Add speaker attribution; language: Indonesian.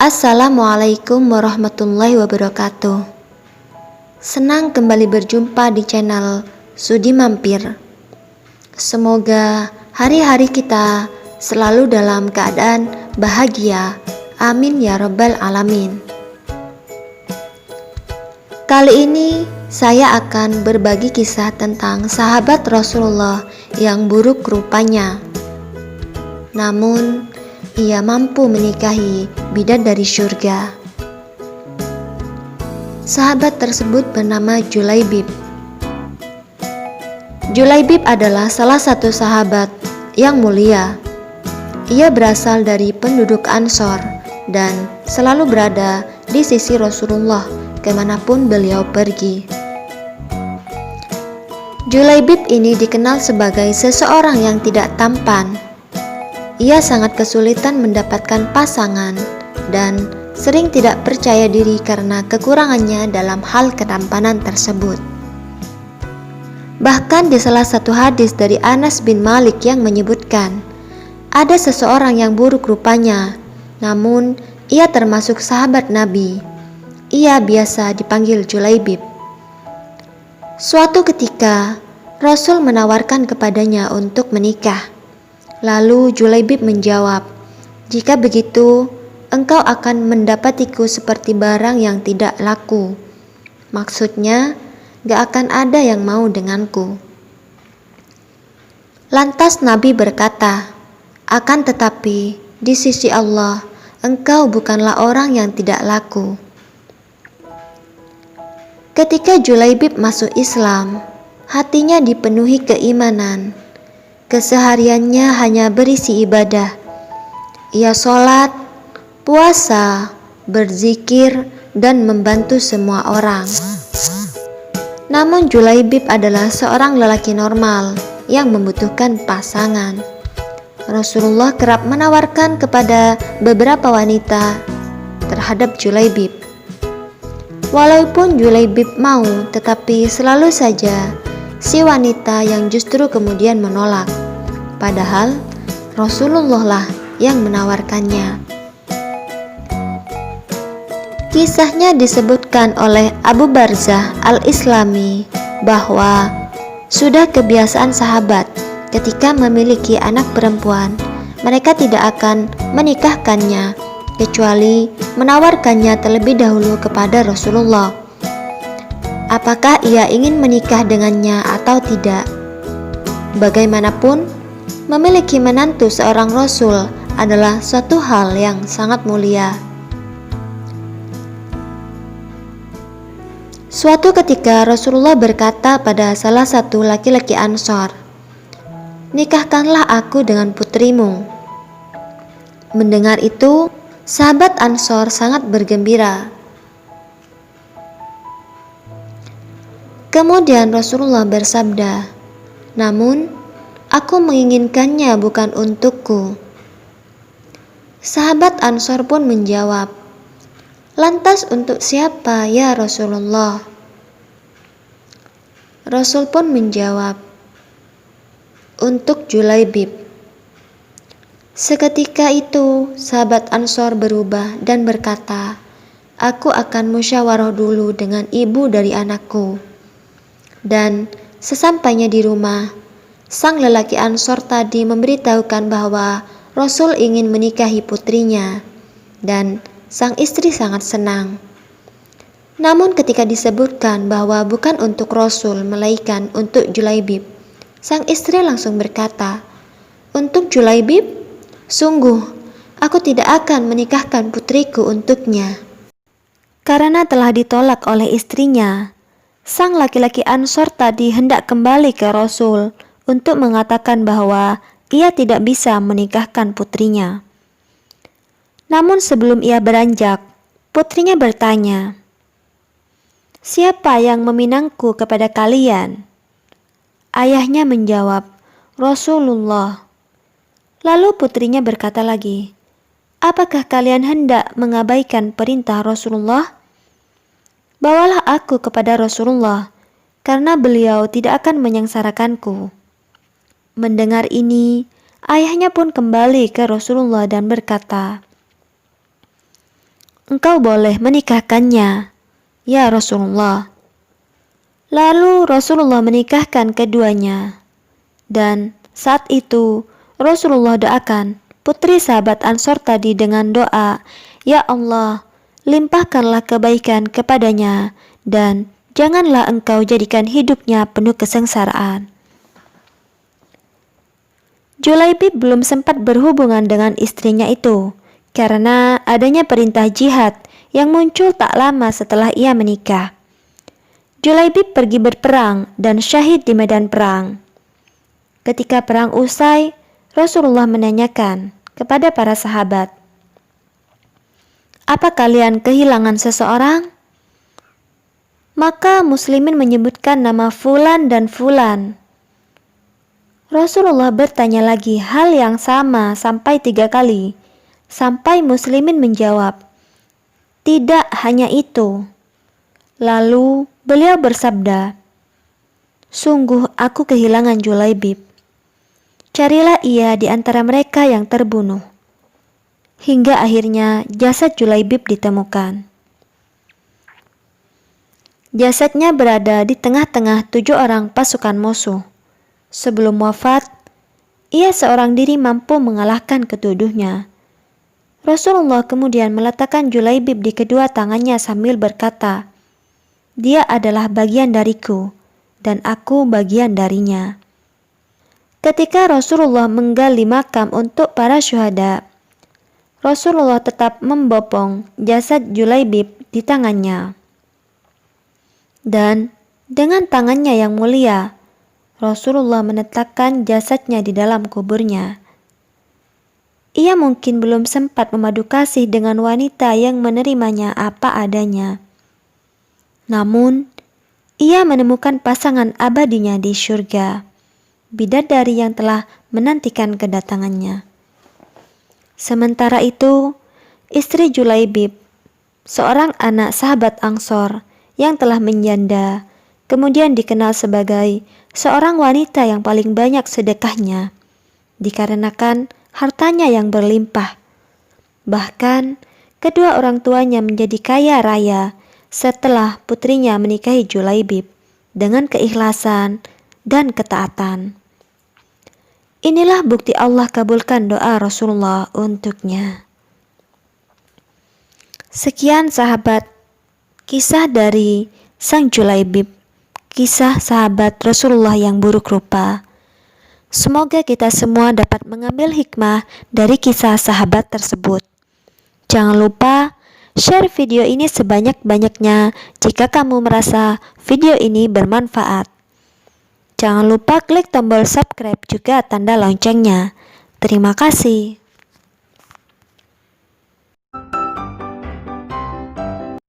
Speaker 1: Assalamualaikum warahmatullahi wabarakatuh. Senang kembali berjumpa di channel Sudi Mampir. Semoga hari-hari kita selalu dalam keadaan bahagia. Amin ya rabbal alamin. Kali ini saya akan berbagi kisah tentang sahabat Rasulullah yang buruk rupanya. Namun ia mampu menikahi bidadari syurga. Sahabat tersebut bernama Julaibib. Julaibib adalah salah satu sahabat yang mulia. Ia berasal dari penduduk Ansor dan selalu berada di sisi Rasulullah kemanapun beliau pergi. Julaibib ini dikenal sebagai seseorang yang tidak tampan. Ia sangat kesulitan mendapatkan pasangan dan sering tidak percaya diri karena kekurangannya dalam hal ketampanan tersebut. Bahkan di salah satu hadis dari Anas bin Malik yang menyebutkan, ada seseorang yang buruk rupanya, namun ia termasuk sahabat Nabi. Ia biasa dipanggil Julaibib. Suatu ketika, Rasul menawarkan kepadanya untuk menikah. Lalu Julaibib menjawab, "Jika begitu, engkau akan mendapatiku seperti barang yang tidak laku." Maksudnya, gak akan ada yang mau denganku. Lantas Nabi berkata, "Akan tetapi, di sisi Allah, engkau bukanlah orang yang tidak laku." Ketika Julaibib masuk Islam, hatinya dipenuhi keimanan. Kesehariannya hanya berisi ibadah. Ia sholat, puasa, berzikir, dan membantu semua orang. Namun Julaibib adalah seorang lelaki normal yang membutuhkan pasangan. Rasulullah kerap menawarkan kepada beberapa wanita terhadap Julaibib. Walaupun Julaibib mau, tetapi selalu saja si wanita yang justru kemudian menolak. Padahal Rasulullah lah yang menawarkannya. Kisahnya disebutkan oleh Abu Barzah Al-Islami bahwa sudah kebiasaan sahabat ketika memiliki anak perempuan, mereka tidak akan menikahkannya kecuali menawarkannya terlebih dahulu kepada Rasulullah. Apakah ia ingin menikah dengannya atau tidak? Bagaimanapun, memiliki menantu seorang Rasul adalah suatu hal yang sangat mulia. Suatu ketika Rasulullah berkata pada salah satu laki-laki Ansor, "Nikahkanlah aku dengan putrimu." Mendengar itu, sahabat Ansor sangat bergembira. Kemudian Rasulullah bersabda, "Namun, aku menginginkannya bukan untukku." Sahabat Ansor pun menjawab, "Lantas untuk siapa ya Rasulullah?" Rasul pun menjawab, "Untuk Julaibib." Seketika itu, sahabat Ansor berubah dan berkata, "Aku akan musyawarah dulu dengan ibu dari anakku." Dan sesampainya di rumah, sang lelaki Ansor tadi memberitahukan bahwa Rasul ingin menikahi putrinya, dan sang istri sangat senang. Namun ketika disebutkan bahwa bukan untuk Rasul melainkan untuk Julaibib, sang istri langsung berkata, "Untuk Julaibib? Sungguh, aku tidak akan menikahkan putriku untuknya." Karena telah ditolak oleh istrinya, sang laki-laki Ansor tadi hendak kembali ke Rasul untuk mengatakan bahwa ia tidak bisa menikahkan putrinya. Namun sebelum ia beranjak, putrinya bertanya, "Siapa yang meminangku kepada kalian?" Ayahnya menjawab, "Rasulullah." Lalu putrinya berkata lagi, "Apakah kalian hendak mengabaikan perintah Rasulullah? Bawalah aku kepada Rasulullah, karena beliau tidak akan menyengsarakanku." Mendengar ini, ayahnya pun kembali ke Rasulullah dan berkata, engkau boleh menikahkannya, ya Rasulullah. Lalu Rasulullah menikahkan keduanya. Dan saat itu Rasulullah doakan putri sahabat Ansor tadi dengan doa, "Ya Allah, limpahkanlah kebaikan kepadanya dan janganlah engkau jadikan hidupnya penuh kesengsaraan." Julaibib belum sempat berhubungan dengan istrinya itu karena adanya perintah jihad yang muncul tak lama setelah ia menikah. Julaibib pergi berperang dan syahid di medan perang. Ketika perang usai, Rasulullah menanyakan kepada para sahabat, "Apa kalian kehilangan seseorang?" Maka muslimin menyebutkan nama fulan dan fulan. Rasulullah bertanya lagi hal yang sama sampai 3 kali, sampai muslimin menjawab, "Tidak hanya itu." Lalu beliau bersabda, "Sungguh aku kehilangan Julaibib. Carilah ia di antara mereka yang terbunuh." Hingga akhirnya jasad Julaibib ditemukan. Jasadnya berada di tengah-tengah 7 orang pasukan musuh. Sebelum wafat, ia seorang diri mampu mengalahkan ketujuhnya. Rasulullah kemudian meletakkan Julaibib di kedua tangannya sambil berkata, "Dia adalah bagian dariku, dan aku bagian darinya." Ketika Rasulullah menggali makam untuk para syuhada, Rasulullah tetap membopong jasad Julaibib di tangannya. Dan dengan tangannya yang mulia, Rasulullah menetapkan jasadnya di dalam kuburnya. Ia mungkin belum sempat memadu kasih dengan wanita yang menerimanya apa adanya. Namun, ia menemukan pasangan abadinya di surga, bidadari yang telah menantikan kedatangannya. Sementara itu, istri Julaibib, seorang anak sahabat Ansor yang telah menjanda, kemudian dikenal sebagai seorang wanita yang paling banyak sedekahnya, dikarenakan hartanya yang berlimpah. Bahkan, kedua orang tuanya menjadi kaya raya setelah putrinya menikahi Julaibib dengan keikhlasan dan ketaatan. Inilah bukti Allah kabulkan doa Rasulullah untuknya. Sekian sahabat, kisah dari sang Julaibib, kisah sahabat Rasulullah yang buruk rupa. Semoga kita semua dapat mengambil hikmah dari kisah sahabat tersebut. Jangan lupa share video ini sebanyak-banyaknya jika kamu merasa video ini bermanfaat. Jangan lupa klik tombol subscribe juga tanda loncengnya. Terima kasih.